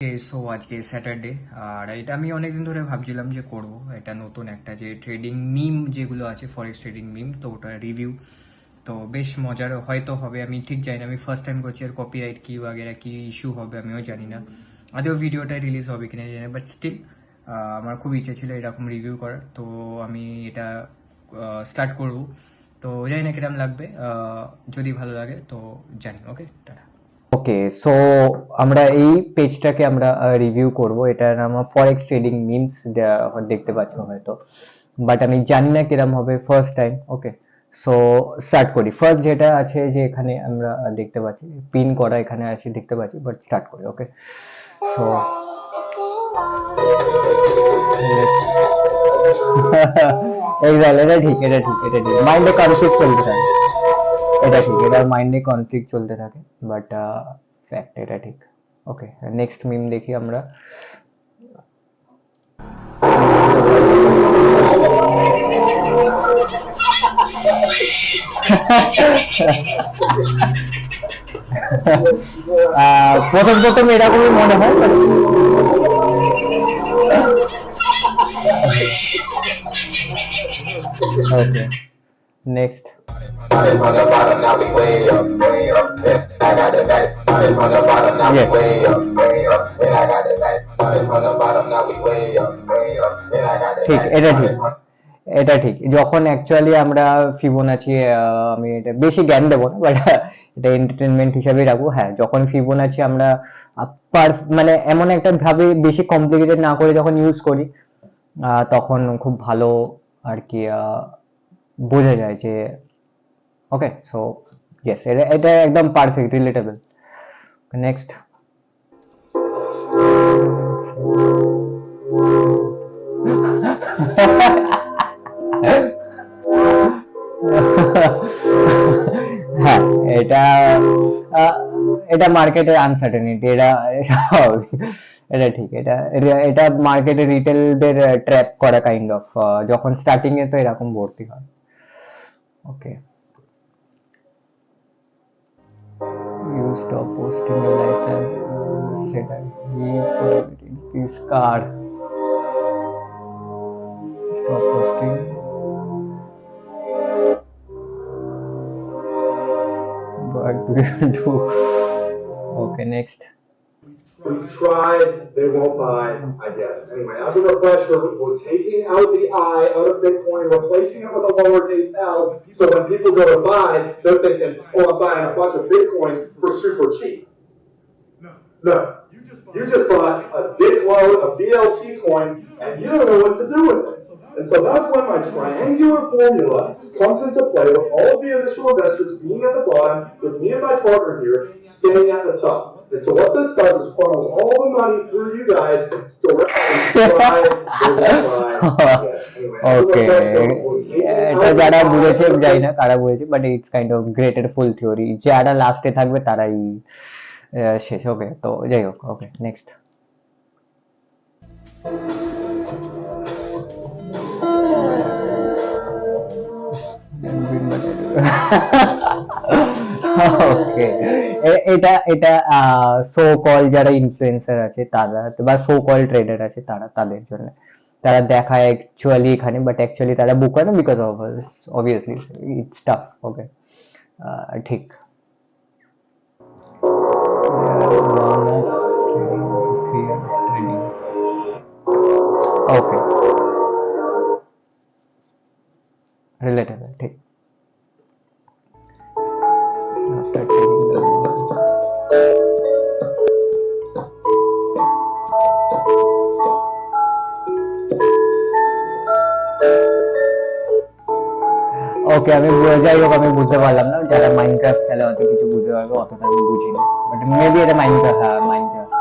So আজকে Saturday আর এটা আমি অনেকদিন ধরে ভাবছিলাম যে করব এটা নতুন একটা যে ট্রেডিং মিম যেগুলো আছে ফরেক্স ট্রেডিং মিম তো ওটা রিভিউ তো বেশ মজার হয়তো হবে আমি ঠিক জানি না আমি ফার্স্ট টাইম করছি আর কপিরাইট কি বাগেরা কি ইস্যু হবে আমিও জানি না আদৌ ভিডিওটা রিলিজ হবে কিনা জানি না বাট স্টিল আমার খুব ইচ্ছে ছিল এরকম রিভিউ করার তো আমি এটা স্টার্ট করব তো জানি না কিরম লাগবে যদি ভালো লাগে তো জানি ওকে টাটা ওকে সো আমরা এই পেজটাকে আমরা রিভিউ করব। এটার নাম ফরেক্স ট্রেডিং মিমস, দেখতে পাচ্ছ হয়তো, বাট আমি জানি না কিরম হবে, ফার্স্ট টাইম। ওকে, সো স্টার্ট করি। ফার্স্ট যেটা আছে যে এখানে আমরা দেখতে পাচ্ছি পিন করা, এখানে আছে দেখতে পাচ্ছি, বাট স্টার্ট করি। ওকে, সো এটা ঠিক, এটা ঠিক, এটা ঠিক, মাইন্ডে কনফ্লিক্ট চলতে থাকে, এটা ঠিক, এটা মাইন্ডে কনফ্লিক্ট চলতে থাকে, বাট ফ্যাক্ট এটা ঠিক। ওকে, নেক্সট মিম দেখি আমরা। প্রথম প্রথম এরকমই মনে হয়। ওকে, next. Started from the bottom, now we way up, way up. Then I got it back. Started from the bottom, now we Yes. way up, way up. Then I got it back. Started from the bottom, now we way up, way up. Then I got it ঠিক, back. এটা ঠিক, এটা ঠিক। যখন actually আমরা Fibonacci, আমি এটা বেশি জ্ঞান দেবো না, বাট এটা এন্টারটেনমেন্ট হিসাবেই রাখবো। হ্যাঁ, যখন ফিবোনাচি আমরা মানে এমন একটা ভাবে বেশি কমপ্লিকেটেড না করে যখন ইউজ করি, তখন খুব ভালো আর কি বোঝা যায় যে ওকে। সো ইয়েস, এটা এটা একদম পারফেক্ট, রিলেটেবল। নেক্সট। হ্যাঁ, এটা এটা মার্কেটের আনসার্টেনিটি, এটা এটা ঠিক, এটা এটা মার্কেটে রিটেলদের ট্র্যাপ করা কাইন্ড অফ, যখন স্টার্টিং এ তো এরকম ভর্তি হয়। Okay, you stop posting your lifestyle সেটা this car, stop posting, what do you do? Okay, next. We've tried, they won't buy, I get it. Anyway, as a refresher, we're taking out the I out of Bitcoin, replacing it with a lowercase l, so when people go to buy, they're thinking, oh, I'm buying a bunch of Bitcoin for super cheap. No. You just bought a dickload of BLT coin, and you don't know what to do with it. And so that's when my triangular formula comes into play with all of the initial investors being at the bottom, with me and my partner here staying at the top. And so what this does is funnels all the money through you guys directly to buy ওকে, এটা যারা বুঝেছে জানি না কারা বুঝেছে, but it's kind of greater full theory, যারা লাস্টে থাকবে তারাই শেষ। ওকে, তো যাই হোক। ওকে, নেক্সট। ওকে, এটা এটা সো কল যারা ইনফ্লুয়েন্সার আছে তারা, বা সো কল ট্রেডার আছে তারা, তাদের জন্য তারা দেখায় অ্যাকচুয়ালি এখানে, বাট অ্যাকচুয়ালি তারা বুক করে না, because of obviously it's tough. Okay, ঠিক। ওকে, রিলেটেবল, ঠিক। After taking the ওকে, আমি যাই হোক, আমি বুঝতে পারলাম না, যারা মাইনক্রাফট খেলে অত কিছু বুঝতে পারবে, অতটা আমি বুঝিনি, বাট মেবি এটা মাইনক্রাফট। হ্যাঁ, Minecraft.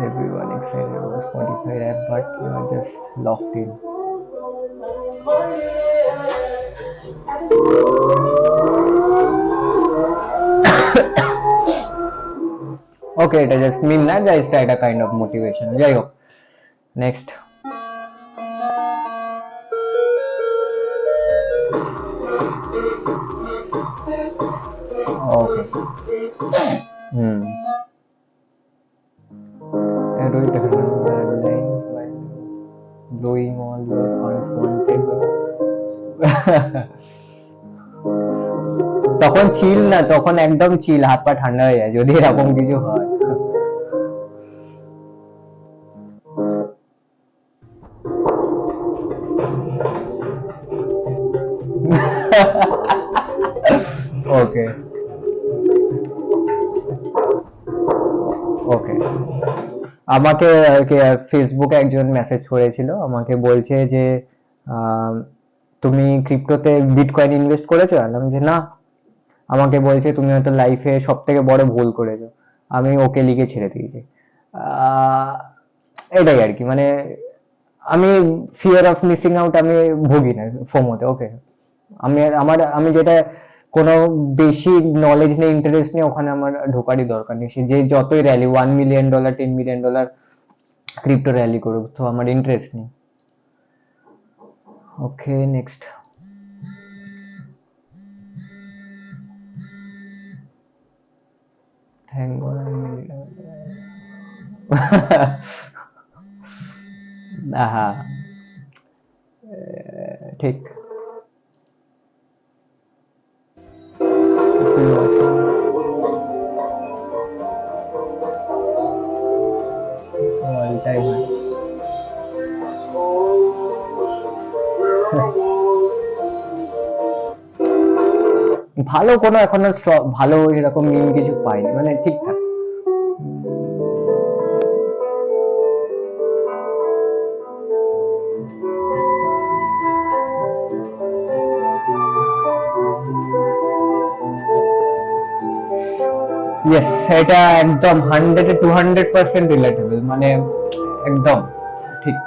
Everyone excited about Spotify app, but you are just locked in. ওকে, এটা জাস্ট মিম না, জাস্ট একটা কাইন্ড অফ মোটিভেশন। যাই হোক, next. Okay, hmm Heroic headlines by blowing all your funds wanted. তখন চিল না, তখন একদম চিল, হাত পা ঠান্ডা হয়ে যায় যদি এরকম কিছু হয়। ওকে ওকে আমাকে ফেসবুকে একজন মেসেজ করেছিল, আমাকে বলছে যে আম, তুমি ক্রিপ্টোতে বিটকয়েন ইনভেস্ট করেছো? বললাম যে না। আমাকে বলছে তুমি হয়তো লাইফে সব থেকে বড় ভুল করেছো। আমি ওকে লিখে ছেড়ে দিয়েছি। আহ, এটাই আর কি, মানে আমি ফিয়ার অফ মিসিং আউট আমি ভুগি না ফোমোতে। ওকে, আমি যেটা কোনো বেশি নলেজ নেই, ইন্টারেস্ট নেই, ওখানে আমার ঢোকারই দরকার নেই। সে যে যতই rally $1 million $10 million crypto rally করুক, তো আমার ইন্টারেস্ট নেই। ওকে, নেক্সট। থ্যাংক গড হ্যাঁ, ঠিক। অল টাইম ভালো কোনো এখনো ভালো এরকম মিম কিছু পাইনি, মানে ঠিকঠাক। ইয়েস, এটা একদম 100-200% রিলেটেবল, মানে একদম ঠিক।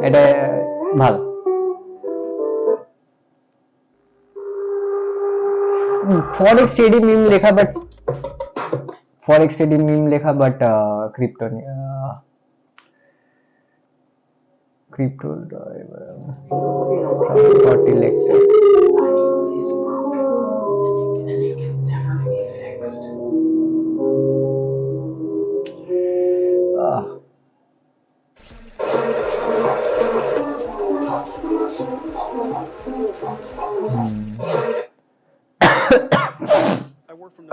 এটা ভালো। ফরেক্স ট্রেডিং মিম লেখা, বাট ক্রিপ্টো নিয়ে crypto got elected.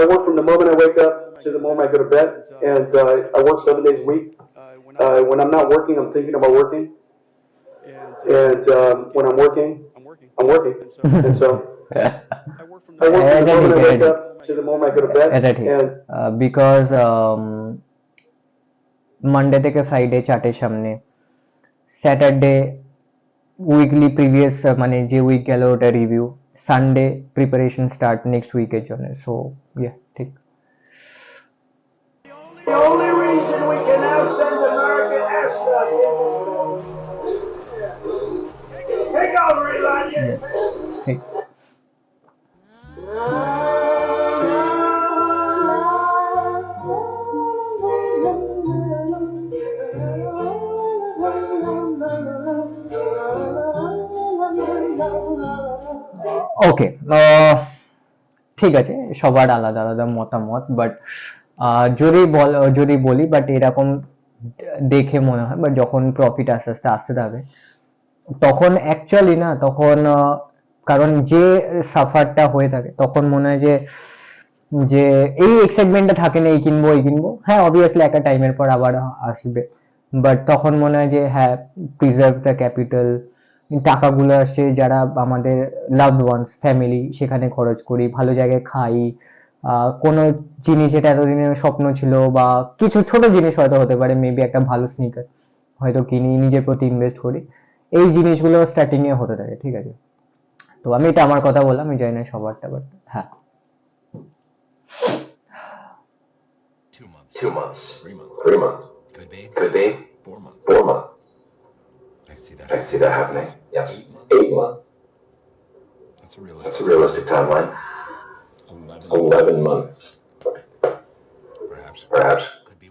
I work from the moment I wake up to the moment I go to bed, and I work 7 days a week. When I'm not working, I'm thinking about working, and when I'm working, and so I work from the moment I wake up to the moment I go to bed, এটা ঠিক, and because Monday থেকে Friday চার্টের সামনে, Saturday weekly previous মানে যে week গেল ওটা review, Sunday preparation start next উইকের জন্য। সো ইয়া, ঠিক। The only reason we can now send American astronauts take over, Elijah. Yes, ঠিক। ওকে, ঠিক আছে, সবার আলাদা আলাদা মতামত, বাট যদি বলি, বাট এরকম দেখে মনে হয়, বাট যখন প্রফিট আস্তে আস্তে আসতে থাকবে, তখন অ্যাকচুয়ালি না, তখন কারণ যে সাফারটা হয়ে থাকে, তখন মনে হয় যে যে এই এক্সাইটমেন্টটা থাকে না, এই কিনবো এই কিনবো। হ্যাঁ, অবভিয়াসলি একটা টাইমের পর আবার আসবে, বাট তখন মনে হয় যে হ্যাঁ, প্রিজার্ভ দ্য ক্যাপিটাল, টাকাগুলো আসছে যারা আমাদের লাভড ওয়ান্স, ফ্যামিলি, সেখানে খরচ করি, ভালো জায়গায় খাই, কোনো জিনিস যেটা এতদিনের স্বপ্ন ছিল, বা কিছু ছোট জিনিস হয়তো হতে পারে, মেবি একটা ভালো স্নিকার হয়তো কিনি, নিজের প্রতি ইনভেস্ট করি। এই জিনিসগুলো স্টার্টিং এ হতে থাকে, ঠিক আছে। তো আমি এটা আমার কথা বললাম, আমি জানি না সবারটা, বাট হ্যাঁ। 2 months, 3 months, could be 4 months. I see that happening. Yes, 8 months. That's a realistic timeline. 11 months. Perhaps. Could be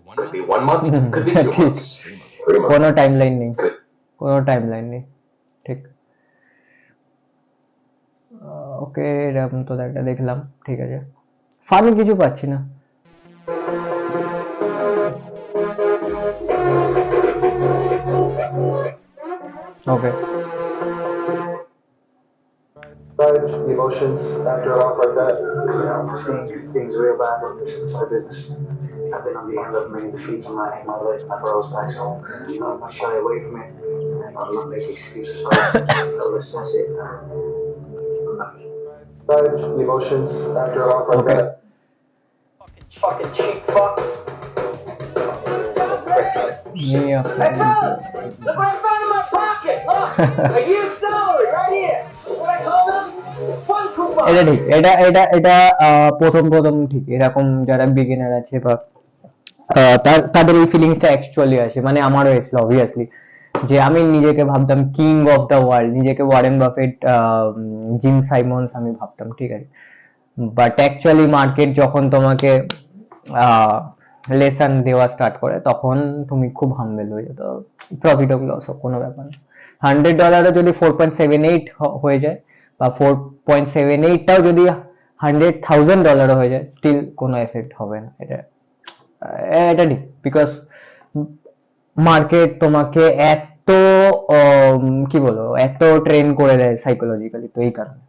1 month. Could be 2 months. 3 months. কোনো টাইমলাইন নেই, কোনো টাইমলাইন নেই, ঠিক। ওকে, এরকম তো একটা দেখলাম, ঠিক আছে। ফানি কিছু পাচ্ছি না। ওকে The emotions after a loss like that. Stings real bad when this is my business. I've been on the end of many defeats in my life, my bros back home. I'm not shy away from it. I'm not making excuses for it. I'll assess it. The emotions after a loss like Okay. that. Fucking cheap fucks. Yeah. Hey, fellas! Look what I found in my pocket! Look! A year's salary right here! What I call them? Fun coupon! এটা ঠিক, এটা এটা এটা প্রথম প্রথম ঠিক এরকম যারা বিগিনার আছে বা তাদের এই ফিলিংসটা অ্যাকচুয়ালি আসে, মানে আমারও এসেছিল অবভিয়াসলি, যে আমি নিজেকে ভাবতাম কিং অফ দ্য ওয়ার্ল্ড, নিজেকে ওয়ারেন বাফেট, জিম সাইমন্স আমি ভাবতাম, ঠিক আছে, বাট অ্যাকচুয়ালি মার্কেট যখন তোমাকে লেসন দেওয়া স্টার্ট করে তখন তুমি খুব হাম্বেল হয়ে যেত, প্রফিট হোক লস হোক কোনো ব্যাপার না। $100 যদি 4.78 হয়ে যায় বা 4.78টাও যদি $100,000 হয়ে যায়, স্টিল কোনো এফেক্ট হবে না। এটা ঠিক, বিকজ মার্কেট তোমাকে এত কি বলবো এত ট্রেন করে দেয় সাইকোলজিক্যালি, তো এই কারণে।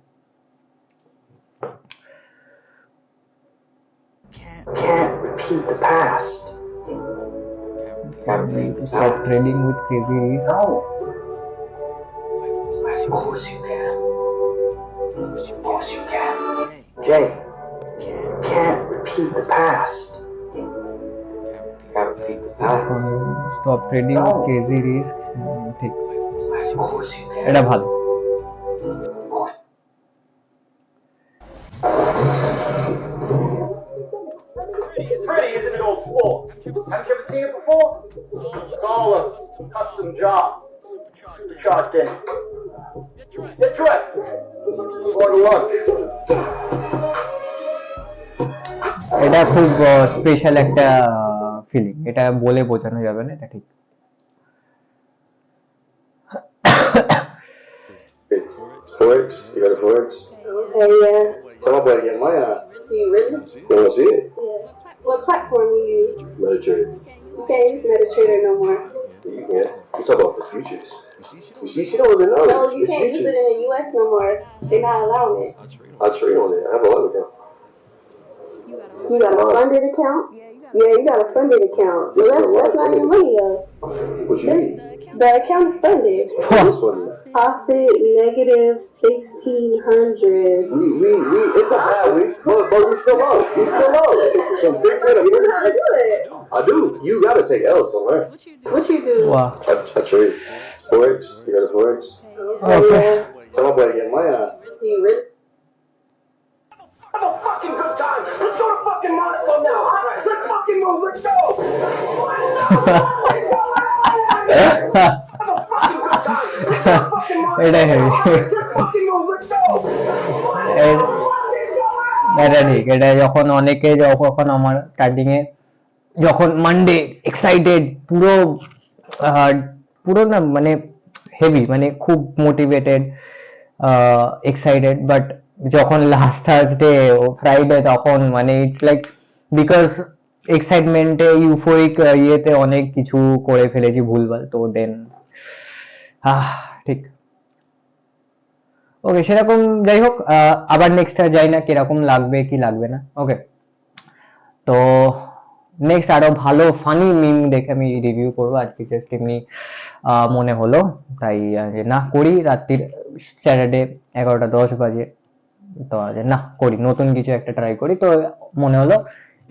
Can't repeat the past. Stop trading with crazy risk. No. Of course you can. Of course you can. Jay, can't repeat the past. Can't repeat the past. Stop trading with crazy risk. ঠিক, Of course you can. এটা ভালো। Of course. Pretty, isn't it, old sport? Haven't you ever seen it before? It's all a custom job. Supercharged in. Get dressed. Going to lunch. এটা খুব special একটা feeling, এটা বলে বোঝানো যাবে না, এটা ঠিক। Forex? You got a Forex? Okay, yeah. Tell my buddy get money on. Do you really? You wanna see it? Yeah. What platform you use? Mediterranean. You can't use MetaTrader no more. You can. You talk about the futures. You see, she doesn't know. No, you It's can't use it futures. in the US no more. They're not allowing it. I trade on it. I have a lot of them. You got a funded account? Yeah, you got a funded account. So that's not your money though. What you mean? The account is funded. What's funny? Profit negative 1,600. It's not bad week, but we still up. We still up. From 10 to You know how to do it. I do. You gotta take L somewhere. What you do? Wow. I trade. Forex? You got a Forex? Okay. Yeah. Tell my buddy get money on. Do you really? Have a fucking good time. Let's go to fucking Monaco now. Huh? Let's fucking move. Let's go. Have a fucking good time. Let's go to fucking Monaco এটা now. Heavy, Let's fucking move. Let's go. এটা ঠিক। এটা যখন অনেকে যখন আমার starting এ যখন Monday excited পুরো পুরো না মানে হেভি, মানে খুব মোটিভেটেড এক্সাইটেড, বাট যখন লাস্ট থার্সডে ফ্রাইডে তখন মানে ইটস লাইক, বিকজ এক্সাইটমেন্টে ইউফোরিক ইয়েতে অনেক কিছু করে ফেলেছি ভুলভাল, তো দেন ঠিক। ওকে, সেরকম যাই হোক, আবার নেক্সট যাই না কিরকম লাগবে কি লাগবে না। ওকে, তো নেক্সট আরো ভালো ফানি মিম দেখে আমি রিভিউ করবো। আজকে জাস্ট এমনি মনে হলো, তাই না করি, রাত্রির স্যাটারডে 11:10 বাজে, তো না করি, নতুন কিছু একটা ট্রাই করি, তো মনে হলো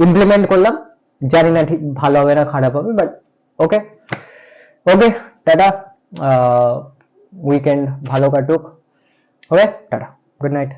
ইমপ্লিমেন্ট করলাম। জানি না ঠিক ভালো হবে না খারাপ হবে, but okay okay tata, weekend ভালো কাটুক। ওকে টাটা, গুড নাইট।